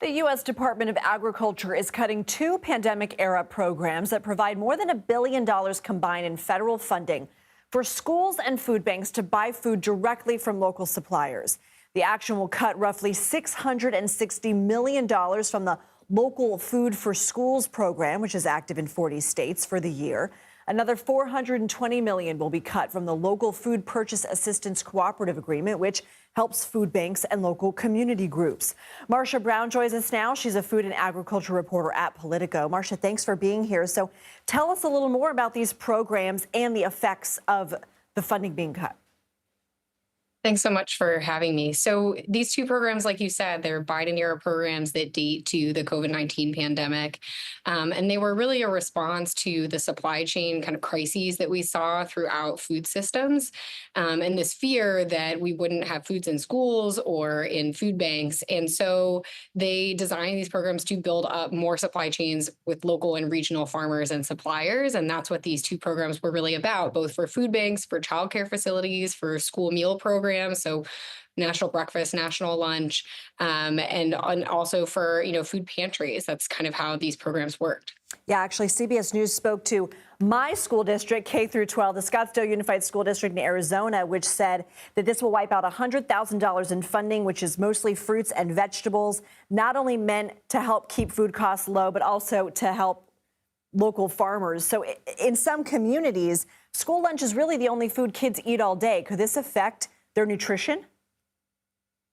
The U.S. Department of Agriculture is cutting two pandemic-era programs that provide more than $1 billion combined in federal funding for schools and food banks to buy food directly from local suppliers. The action will cut roughly $660 million from the Local Food for Schools program, which is active in 40 states for the year. Another $420 million will be cut from the Local Food Purchase Assistance Cooperative Agreement, which helps food banks and local community groups. Marcia Brown joins us now. She's a food and agriculture reporter at Politico. Marcia, thanks for being here. So tell us a little more about these programs and the effects of the funding being cut. Thanks so much for having me. So these two programs, like you said, they're Biden-era programs that date to the COVID-19 pandemic. And they were really a response to the supply chain kind of crises that we saw throughout food systems, and this fear that we wouldn't have foods in schools or in food banks. And so they designed these programs to build up more supply chains with local and regional farmers and suppliers. And that's what these two programs were really about, both for food banks, for childcare facilities, for school meal programs. So national breakfast, national lunch, and also for, food pantries. That's kind of how these programs worked. Yeah, actually, CBS News spoke to my school district, K through 12, the Scottsdale Unified School District in Arizona, which said that this will wipe out $100,000 in funding, which is mostly fruits and vegetables, not only meant to help keep food costs low, but also to help local farmers. So in some communities, school lunch is really the only food kids eat all day. Could this affect their nutrition?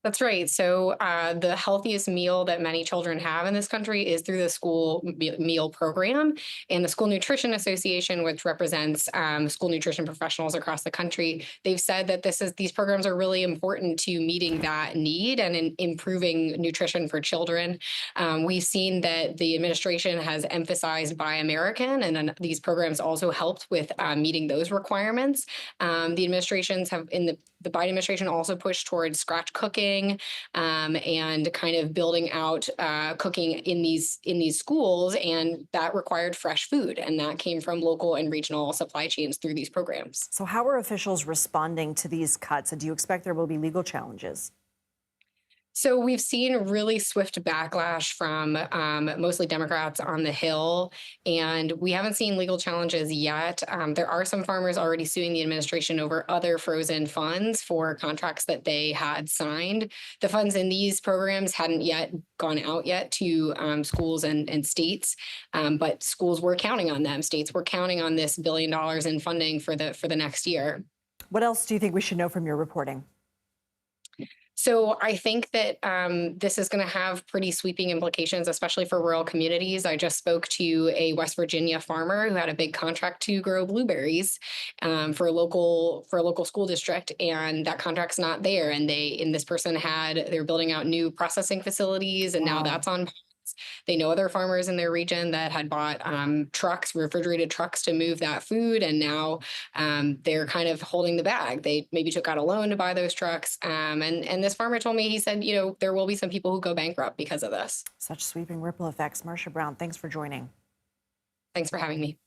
That's right. So the healthiest meal that many children have in this country is through the school meal program. And the School Nutrition Association, which represents school nutrition professionals across the country, they've said that these programs are really important to meeting that need and in improving nutrition for children. We've seen that the administration has emphasized Buy American, and then these programs also helped with meeting those requirements. The administrations have the Biden administration also pushed towards scratch cooking and kind of building out cooking in these schools, and that required fresh food, and that came from local and regional supply chains through these programs. So how are officials responding to these cuts, and do you expect there will be legal challenges? So we've seen really swift backlash from mostly Democrats on the Hill, and we haven't seen legal challenges yet. There are some farmers already suing the administration over other frozen funds for contracts that they had signed. The funds in these programs hadn't yet gone out yet to schools and states, but schools were counting on them. States were counting on this $1 billion in funding for the next year. What else do you think we should know from your reporting? So I think that this is going to have pretty sweeping implications, especially for rural communities. I just spoke to a West Virginia farmer who had a big contract to grow blueberries for a local school district, and that contract's not there. And this person they're building out new processing facilities, and now that's on pause. They know other farmers in their region that had bought refrigerated trucks to move that food, and now they're kind of holding the bag. They maybe took out a loan to buy those trucks, and this farmer told me, he said, there will be some people who go bankrupt because of this. Such sweeping ripple effects. Marcia Brown, thanks for joining. Thanks for having me.